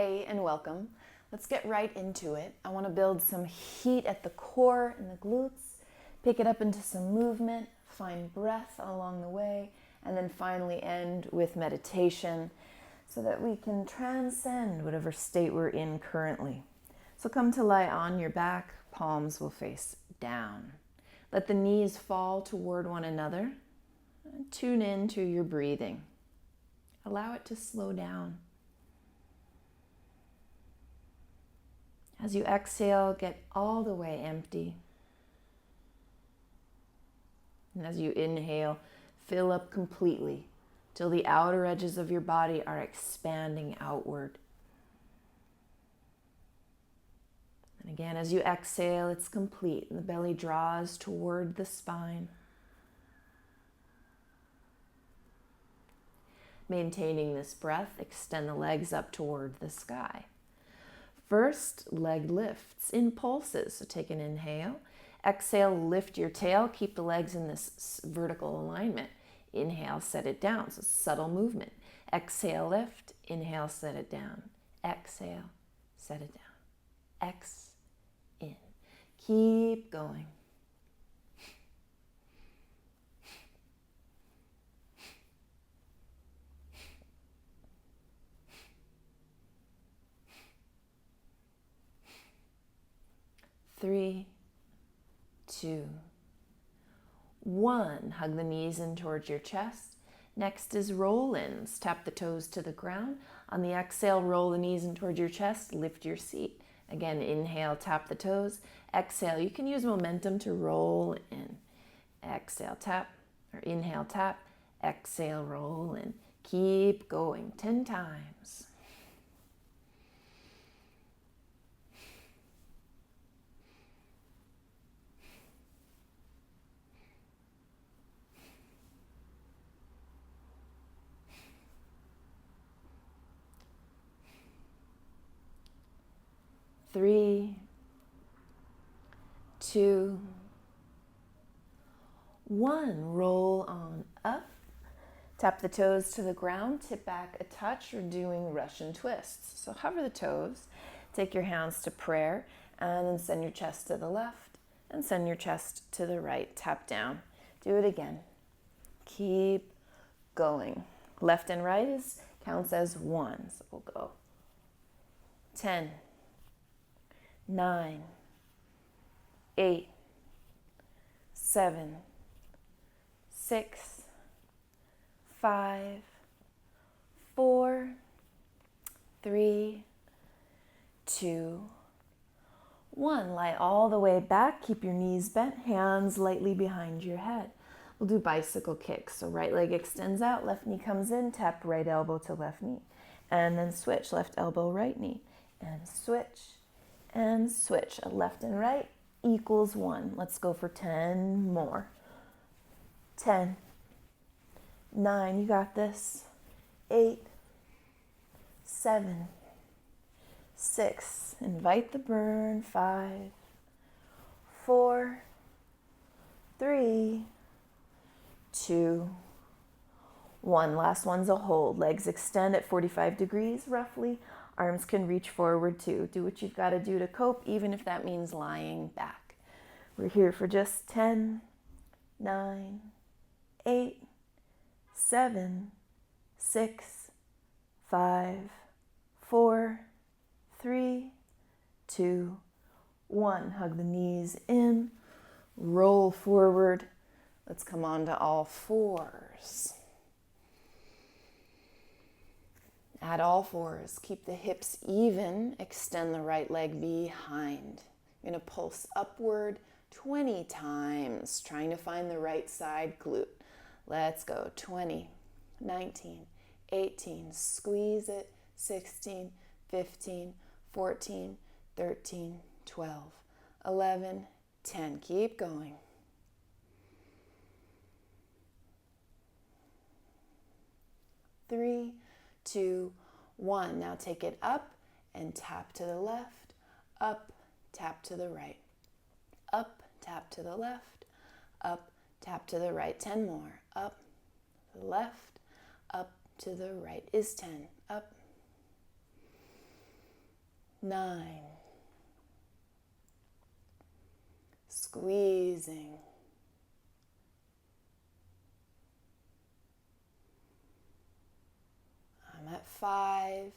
Hey and welcome. Let's get right into it. I want to build some heat at the core and the glutes, pick it up into some movement, find breath along the way, and then finally end with meditation so that we can transcend whatever state we're in currently. So come to lie on your back, palms will face down. Let the knees fall toward one another. And tune in to your breathing. Allow it to slow down. As you exhale, get all the way empty. And as you inhale, fill up completely till the outer edges of your body are expanding outward. And again, as you exhale, it's complete. The belly draws toward the spine. Maintaining this breath, extend the legs up toward the sky. First, leg lifts in pulses. So take an inhale. Exhale, lift your tail. Keep the legs in this vertical alignment. Inhale, set it down. So subtle movement. Exhale, lift. Inhale, set it down. Exhale, set it down. X, in. Keep going. Three, 2, 1. Hug the knees in towards your chest. Next is roll-ins. Tap the toes to the ground. On the exhale, roll the knees in towards your chest. Lift your seat. Again, inhale, tap the toes. Exhale, you can use momentum to roll in. Exhale, tap, or inhale, tap. Exhale, roll in. Keep going 10 times. Three, 2, 1. Roll on up. Tap the toes to the ground. Tip back a touch. We're doing Russian twists. So hover the toes. Take your hands to prayer. And then send your chest to the left. And send your chest to the right. Tap down. Do it again. Keep going. Left and right counts as 1. So we'll go 10. 9, 8, 7, 6, 5, 4, 3, 2, 1. Lie all the way back. Keep your knees bent, hands lightly behind your head. We'll do bicycle kicks. So right leg extends out, left knee comes in, tap right elbow to left knee. And then switch, left elbow, right knee. And switch. And switch. A left and right equals 1. Let's go for 10 more. 10, 9, you got this. 8, 7, 6, invite the burn. 5, 4, 3, 2, 1. Last one's a hold. Legs extend at 45 degrees roughly. Arms can reach forward too. Do what you've got to do to cope, even if that means lying back. We're here for just 10, 9, 8, 7, 6, 5, 4, 3, 2, 1. Hug the knees in, roll forward. Let's come on to all fours. At all fours, keep the hips even, extend the right leg behind. You're going to pulse upward 20 times, trying to find the right side glute. Let's go. 20, 19, 18, squeeze it, 16, 15, 14, 13, 12, 11, 10. Keep going. 3, 2, 1. Now take it up and tap to the left, up, tap to the right, up, tap to the left, up, tap to the right. 10 more. Up, to the left, up to the right is 10. Up, 9. Squeezing. 5.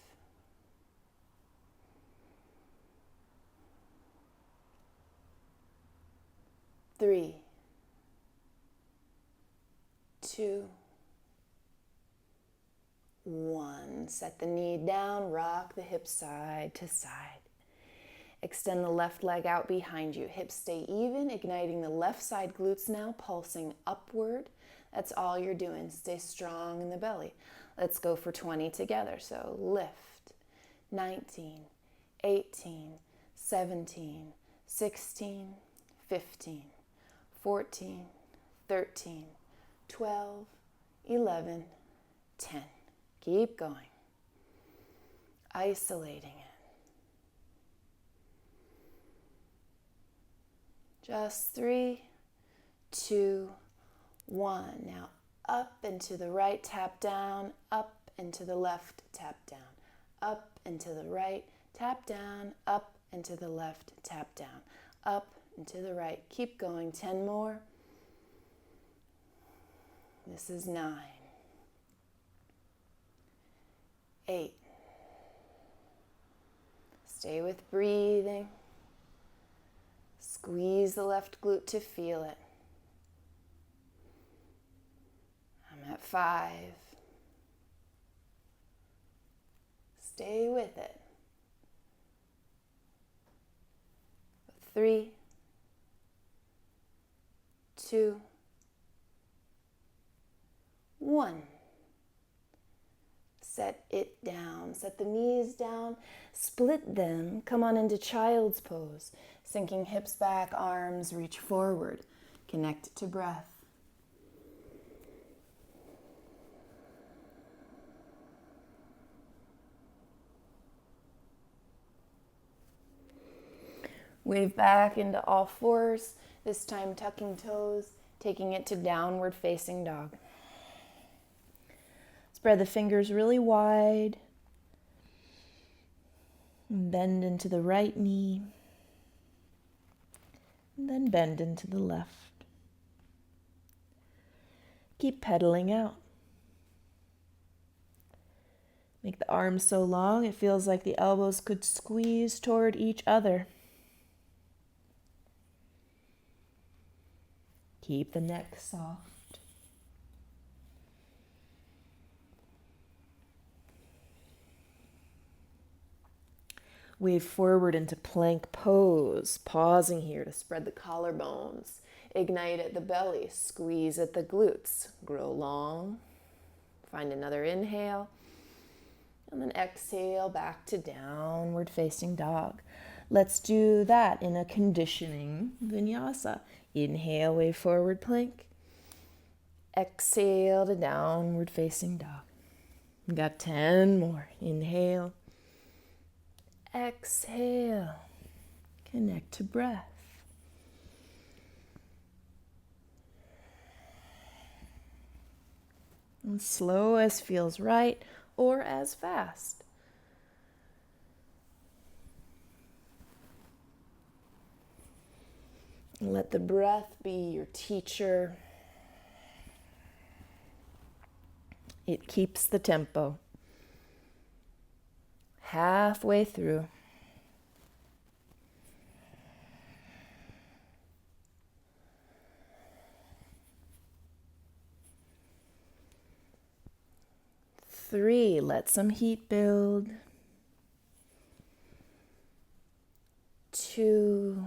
3. 2. 1. Set the knee down, rock the hips side to side. Extend the left leg out behind you. Hips stay even, igniting the left side glutes now, pulsing upward. That's all you're doing. Stay strong in the belly. Let's go for 20 together. So lift. 19, 18, 17, 16, 15, 14, 13, 12, 11, 10. Keep going. Isolating it. Just 3, 2, 1. Now up and to the right, tap down, up and to the left, tap down, up and to the right, tap down, up and to the left, tap down, up and to the right. Keep going. 10 more. This is 9, 8. Stay with breathing. Squeeze the left glute to feel it. I'm at 5. Stay with it. 3, 2, 1. Set it down. Set the knees down. Split them. Come on into child's pose. Sinking hips back, arms reach forward. Connect to breath. Wave back into all fours. This time tucking toes, taking it to downward facing dog. Spread the fingers really wide. Bend into the right knee. And then bend into the left. Keep pedaling out. Make the arms so long it feels like the elbows could squeeze toward each other. Keep the neck soft. Wave forward into plank pose, pausing here to spread the collarbones. Ignite at the belly, squeeze at the glutes. Grow long. Find another inhale. And then exhale back to downward facing dog. Let's do that in a conditioning vinyasa. Inhale, wave forward plank. Exhale to downward facing dog. We got 10 more. Inhale. Exhale. Connect to breath. And slow as feels right or as fast. Let the breath be your teacher. It keeps the tempo. Halfway through. Three, let some heat build. 2,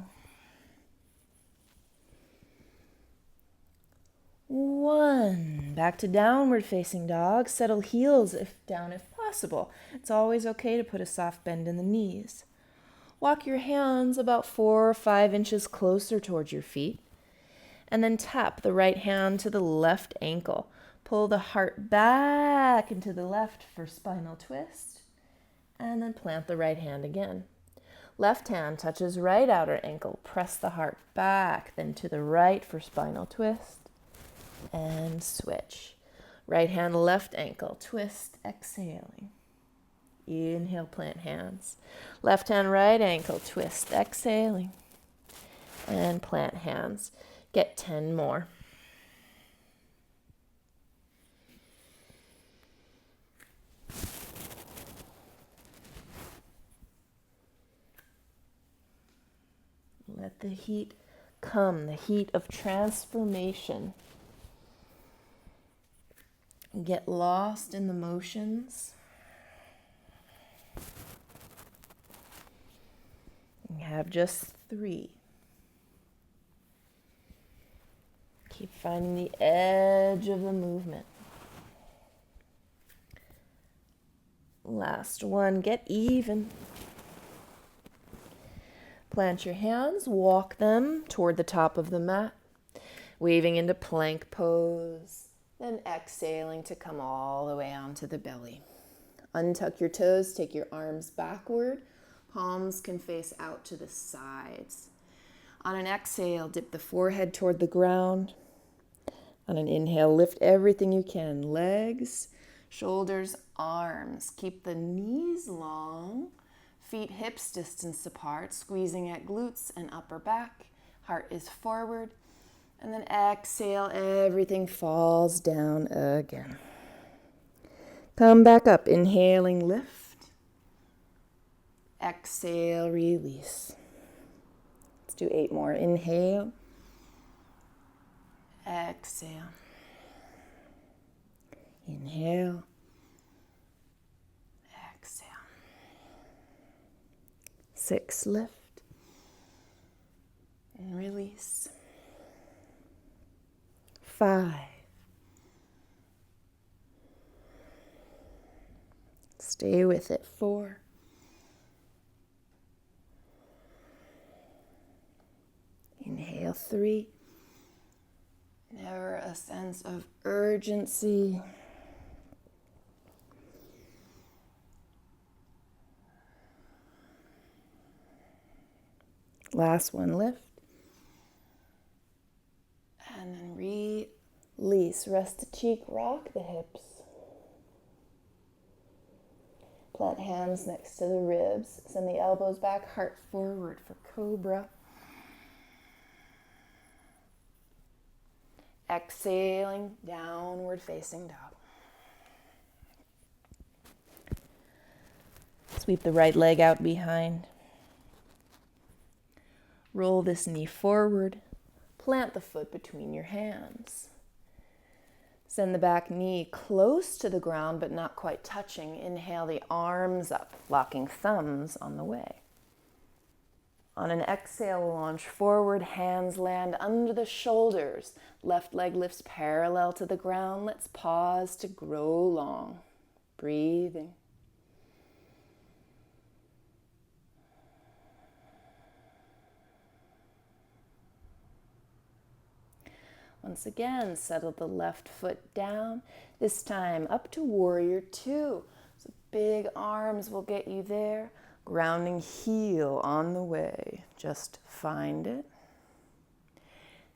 1. Back to downward facing dog. Settle heels down if possible. It's always okay to put a soft bend in the knees. Walk your hands about 4 or 5 inches closer towards your feet. And then tap the right hand to the left ankle. Pull the heart back into the left for spinal twist. And then plant the right hand again. Left hand touches right outer ankle. Press the heart back, then to the right for spinal twist. And switch. Right hand, left ankle. Twist, exhaling. Inhale, plant hands. Left hand, right ankle, twist. Exhaling. And plant hands. Get 10 more. Let the heat come, the heat of transformation. Get lost in the motions. You have just 3. Keep finding the edge of the movement. Last one, get even. Plant your hands, walk them toward the top of the mat, waving into plank pose, then exhaling to come all the way onto the belly. Untuck your toes, take your arms backward, palms can face out to the sides. On an exhale, dip the forehead toward the ground. On an inhale, lift everything you can, legs, shoulders, arms. Keep the knees long. Feet hips distance apart, squeezing at glutes and upper back. Heart is forward. And then exhale, everything falls down again. Come back up, inhaling, lift. Exhale, release. Let's do 8 more. Inhale. Exhale. Inhale. Exhale. 6, lift and release. 5. Stay with it. 4. Inhale, 3. Never a sense of urgency. Last one, lift. And then release. Rest the cheek, rock the hips. Plant hands next to the ribs. Send the elbows back, heart forward for Cobra. Exhaling, downward facing dog. Sweep the right leg out behind. Roll this knee forward. Plant the foot between your hands. Send the back knee close to the ground but not quite touching. Inhale the arms up, locking thumbs on the way. On an exhale, launch forward, hands land under the shoulders. Left leg lifts parallel to the ground. Let's pause to grow long. Breathing. Once again, settle the left foot down. This time up to warrior 2. So big arms will get you there. Grounding heel on the way. Just find it.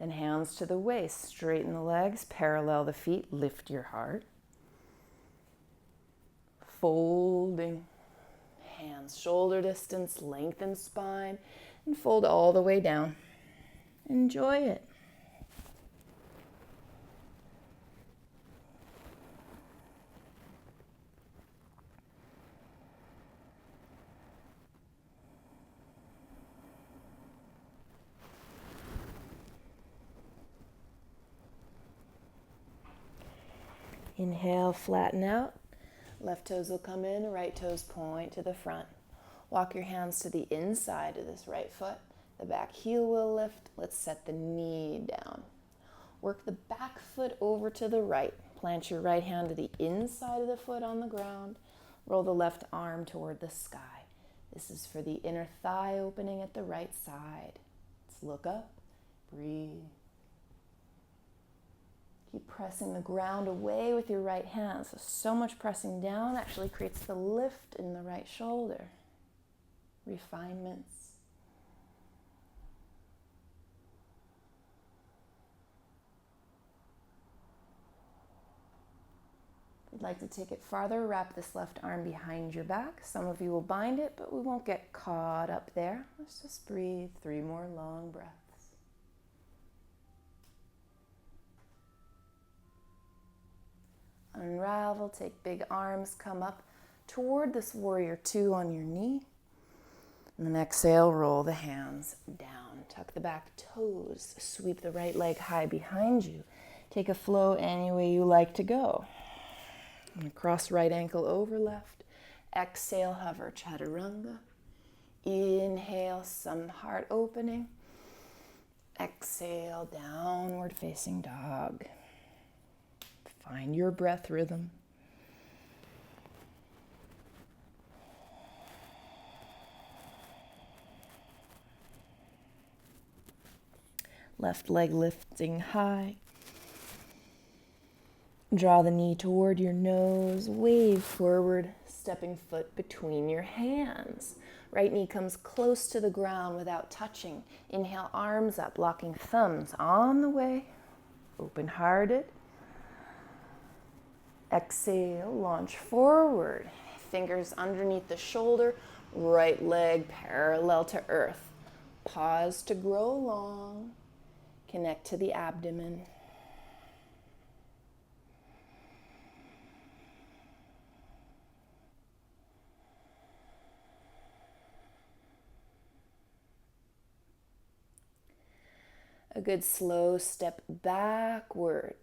Then hands to the waist. Straighten the legs, parallel the feet, lift your heart. Folding. Hands shoulder distance, lengthen spine, and fold all the way down. Enjoy it. Inhale, flatten out. Left toes will come in, right toes point to the front. Walk your hands to the inside of this right foot. The back heel will lift. Let's set the knee down. Work the back foot over to the right. Plant your right hand to the inside of the foot on the ground. Roll the left arm toward the sky. This is for the inner thigh opening at the right side. Let's look up, breathe. Keep pressing the ground away with your right hand. So much pressing down actually creates the lift in the right shoulder. Refinements. You'd like to take it farther, wrap this left arm behind your back. Some of you will bind it, but we won't get caught up there. Let's just breathe 3 more long breaths. Unravel, take big arms, come up toward this warrior 2 on your knee. And then exhale, roll the hands down. Tuck the back toes, sweep the right leg high behind you. Take a flow any way you like to go. And cross right ankle over left. Exhale, hover, chaturanga. Inhale, some heart opening. Exhale, downward facing dog. Find your breath rhythm. Left leg lifting high. Draw the knee toward your nose. Wave forward, stepping foot between your hands. Right knee comes close to the ground without touching. Inhale, arms up, locking thumbs on the way. Open-hearted. Exhale, launch forward. Fingers underneath the shoulder. Right leg parallel to earth. Pause to grow long. Connect to the abdomen. A good slow step backward.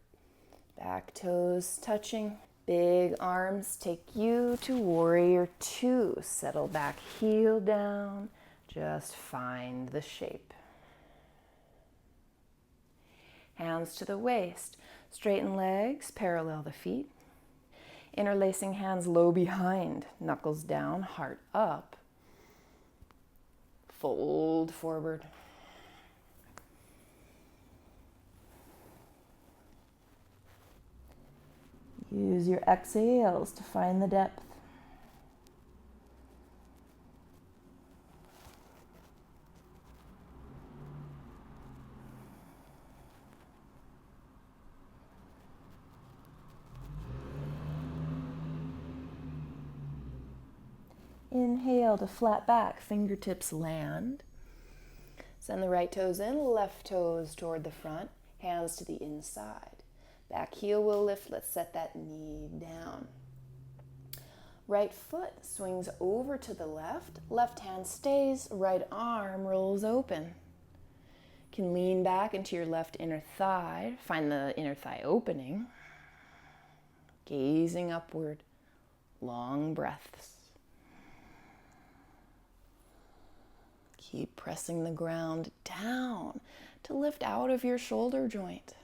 Back toes touching. Big arms take you to warrior 2. Settle back, heel down. Just find the shape. Hands to the waist. Straighten legs, parallel the feet. Interlacing hands low behind. Knuckles down, heart up. Fold forward. Use your exhales to find the depth. Inhale to flat back, fingertips land. Send the right toes in, left toes toward the front, hands to the inside. Back heel will lift, let's set that knee down. Right foot swings over to the left, left hand stays, right arm rolls open. You can lean back into your left inner thigh, find the inner thigh opening. Gazing upward, long breaths. Keep pressing the ground down to lift out of your shoulder joint.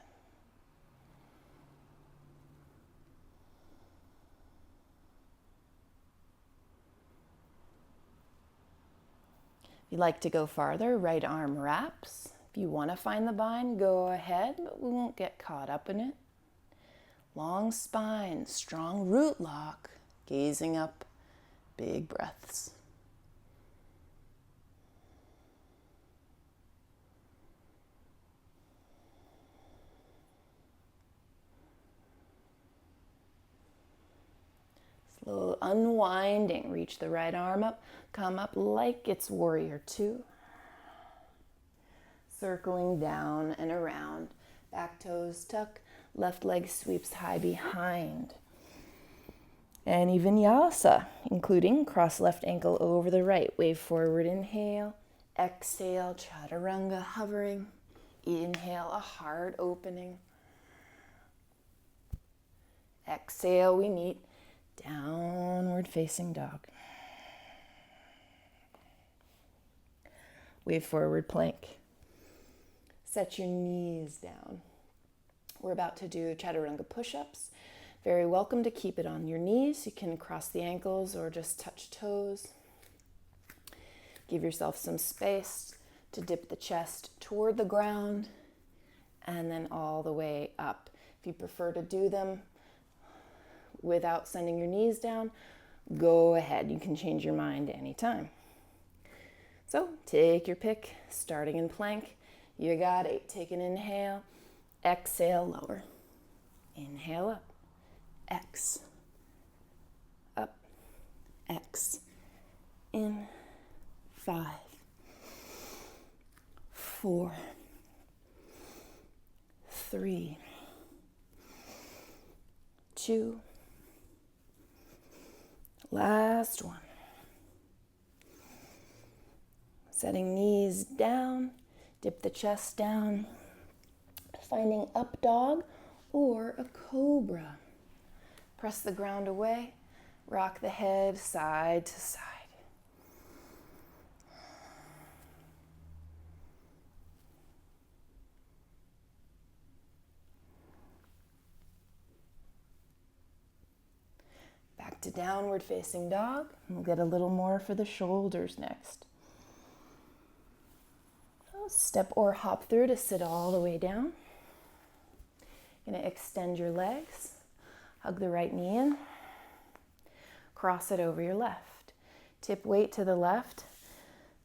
If you'd like to go farther, right arm wraps. If you want to find the bind, go ahead, but we won't get caught up in it. Long spine, strong root lock, gazing up, big breaths. Slow unwinding, reach the right arm up, come up like it's warrior 2. Circling down and around, back toes tuck, left leg sweeps high behind. Any vinyasa, including cross left ankle over the right. Wave forward, inhale, exhale, chaturanga hovering. Inhale, a heart opening. Exhale, we meet downward facing dog. Wave forward, plank. Set your knees down. We're about to do Chaturanga Push-Ups. Very welcome to keep it on your knees. You can cross the ankles or just touch toes. Give yourself some space to dip the chest toward the ground and then all the way up. If you prefer to do them without sending your knees down, go ahead. You can change your mind anytime. So take your pick, starting in plank. You got 8. Take an inhale, exhale, lower. Inhale up, X. X. In. 5, 4, 3, 2. Last one. Setting knees down, dip the chest down, finding up dog or a cobra. Press the ground away, rock the head side to side. Back to downward facing dog. We'll get a little more for the shoulders next. Step or hop through to sit all the way down. You're going to extend your legs, hug the right knee in, cross it over your left. Tip weight to the left,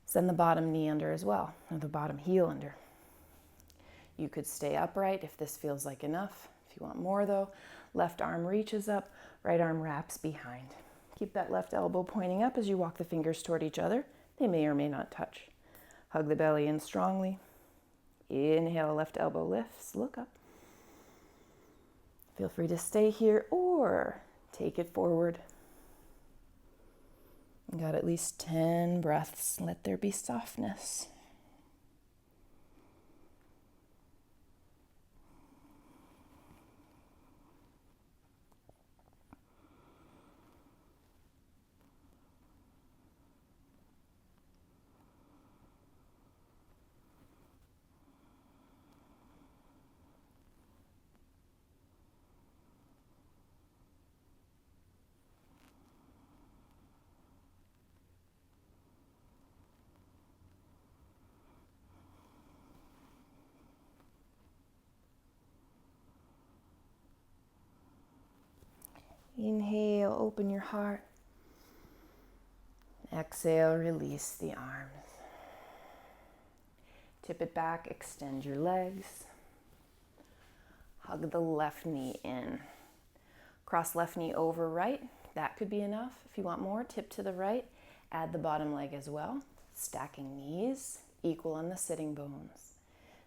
send the bottom knee under as well, or the bottom heel under. You could stay upright if this feels like enough. If you want more though, left arm reaches up, right arm wraps behind. Keep that left elbow pointing up as you walk the fingers toward each other. They may or may not touch. Hug the belly in strongly. Inhale, left elbow lifts, look up. Feel free to stay here or take it forward. You got at least 10 breaths. Let there be softness. Inhale, open your heart. Exhale, release the arms. Tip it back, extend your legs. Hug the left knee in. Cross left knee over right. That could be enough. If you want more, tip to the right. Add the bottom leg as well. Stacking knees, equal on the sitting bones.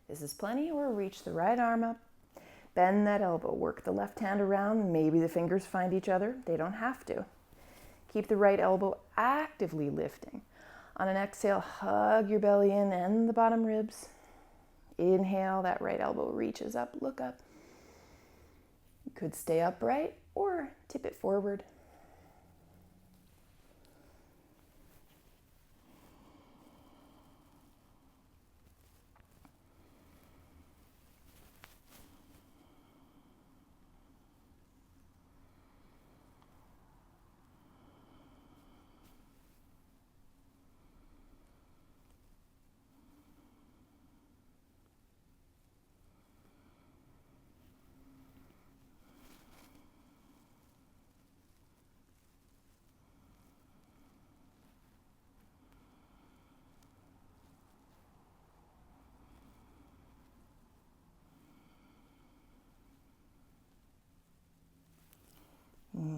This is plenty, or reach the right arm up. Bend that elbow, work the left hand around, maybe the fingers find each other. They don't have to. Keep the right elbow actively lifting. On an exhale, hug your belly in and the bottom ribs. Inhale, that right elbow reaches up, look up. You could stay upright or tip it forward.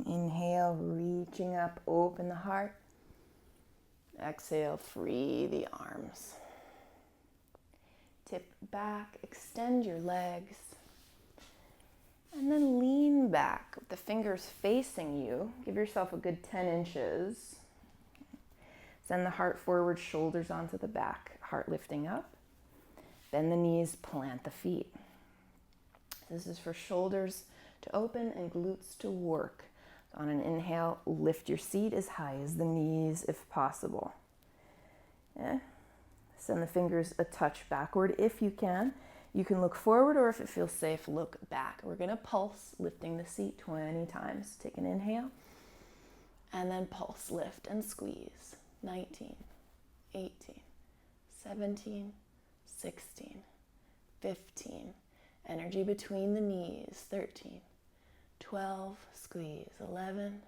Inhale, reaching up, open the heart. Exhale, free the arms. Tip back, extend your legs. And then lean back with the fingers facing you. Give yourself a good 10 inches. Send the heart forward, shoulders onto the back, heart lifting up. Bend the knees, plant the feet. This is for shoulders to open and glutes to work. On an inhale, lift your seat as high as the knees if possible. Send the fingers a touch backward if you can. You can look forward, or if it feels safe, look back. We're going to pulse, lifting the seat 20 times. Take an inhale, and then pulse, lift and squeeze. 19, 18, 17, 16, 15. Energy between the knees. 13, 12, squeeze. 11,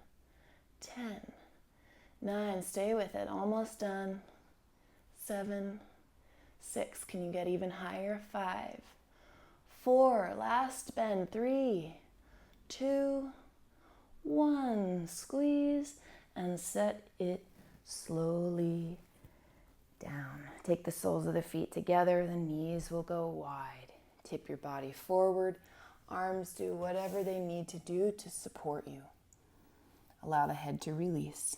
10, 9, stay with it, almost done. 7, 6, can you get even higher? 5, 4, last bend. 3, 2, 1, squeeze, and set it slowly down. Take the soles of the feet together, the knees will go wide. Tip your body forward, arms do whatever they need to do to support you. Allow the head to release.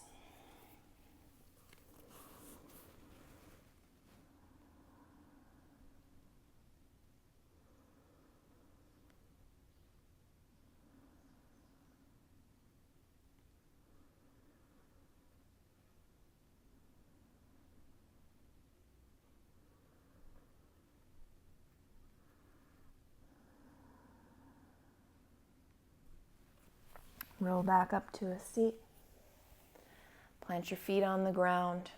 Roll back up to a seat. Plant your feet on the ground.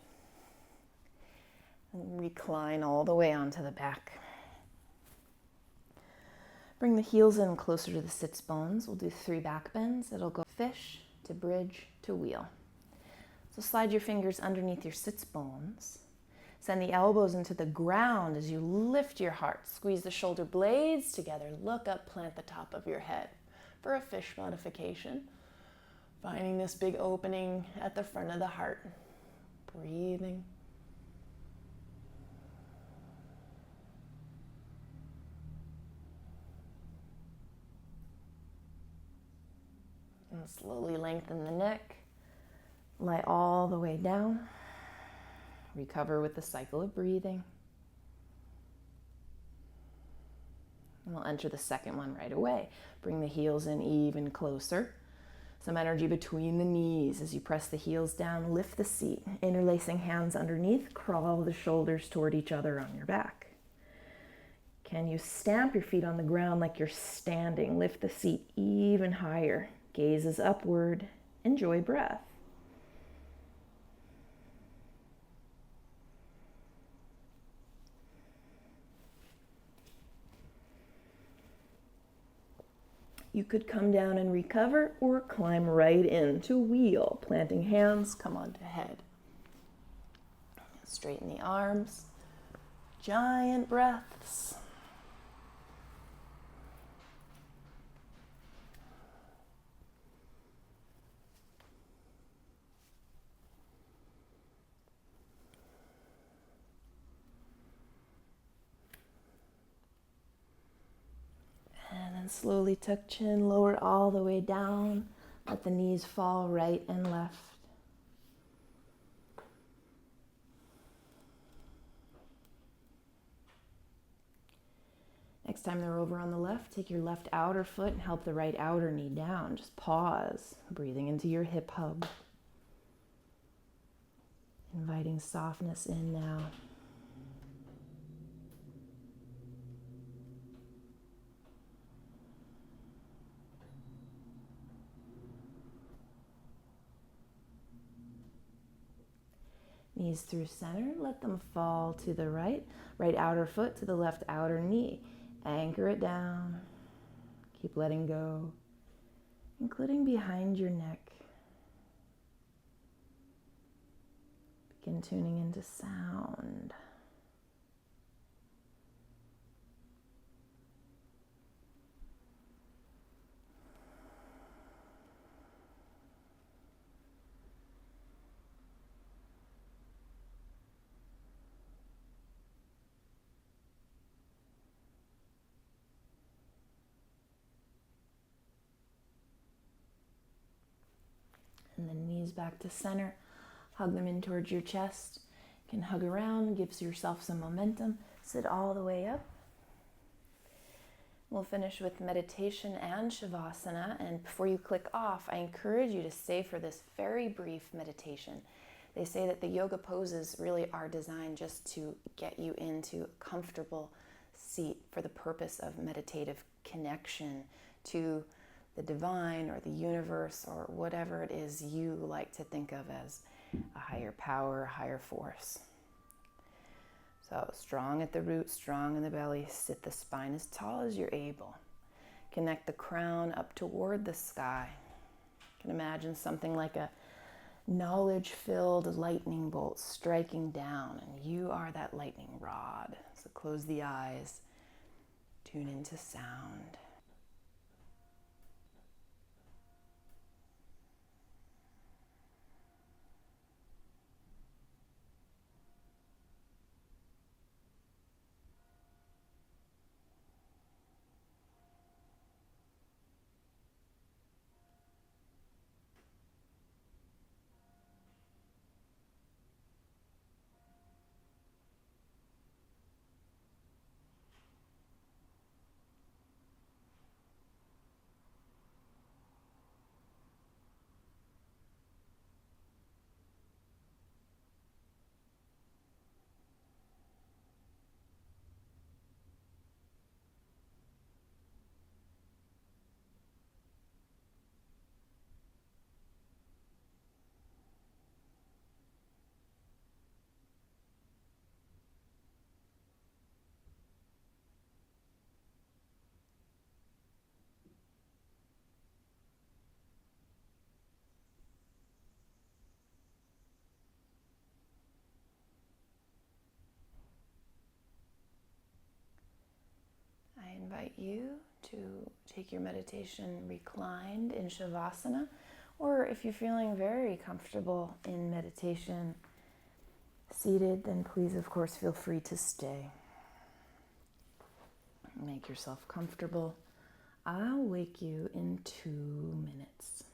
And recline all the way onto the back. Bring the heels in closer to the sits bones. We'll do 3 back bends. It'll go fish to bridge to wheel. So slide your fingers underneath your sits bones. Send the elbows into the ground as you lift your heart. Squeeze the shoulder blades together. Look up, plant the top of your head for a fish modification. Finding this big opening at the front of the heart. Breathing. And slowly lengthen the neck. Lie all the way down. Recover with the cycle of breathing. And we'll enter the second one right away. Bring the heels in even closer. Some energy between the knees as you press the heels down, lift the seat, interlacing hands underneath, crawl the shoulders toward each other on your back. Can you stamp your feet on the ground like you're standing? Lift the seat even higher. Gaze is upward. Enjoy breath. You could come down and recover or climb right into wheel. Planting hands, come onto head. Straighten the arms. Giant breaths. And then slowly tuck chin, lower all the way down. Let the knees fall right and left. Next time they're over on the left, take your left outer foot and help the right outer knee down. Just pause, breathing into your hip hub. Inviting softness in now. Knees through center, let them fall to the right. Right outer foot to the left outer knee. Anchor it down. Keep letting go, including behind your neck. Begin tuning into sound. And then knees back to center. Hug them in towards your chest. You can hug around, gives yourself some momentum. Sit all the way up. We'll finish with meditation and Shavasana. And before you click off, I encourage you to stay for this very brief meditation. They say that the yoga poses really are designed just to get you into a comfortable seat for the purpose of meditative connection to the divine or the universe or whatever it is you like to think of as a higher power, a higher force. So strong at the root, strong in the belly. Sit the spine as tall as you're able. Connect the crown up toward the sky. You can imagine something like a knowledge-filled lightning bolt striking down, and you are that lightning rod. So close the eyes, tune into sound. invite you to take your meditation reclined in Shavasana, or if you're feeling very comfortable in meditation seated, then please, of course, feel free to stay. Make yourself comfortable. I'll wake you in 2 minutes.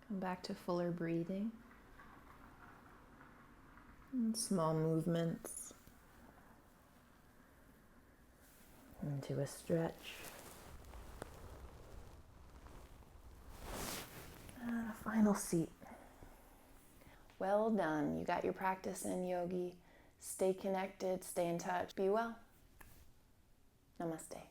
Come back to fuller breathing and small movements into a stretch. And a final seat. Well done. You got your practice in, yogi. Stay connected, stay in touch. Be well. Namaste.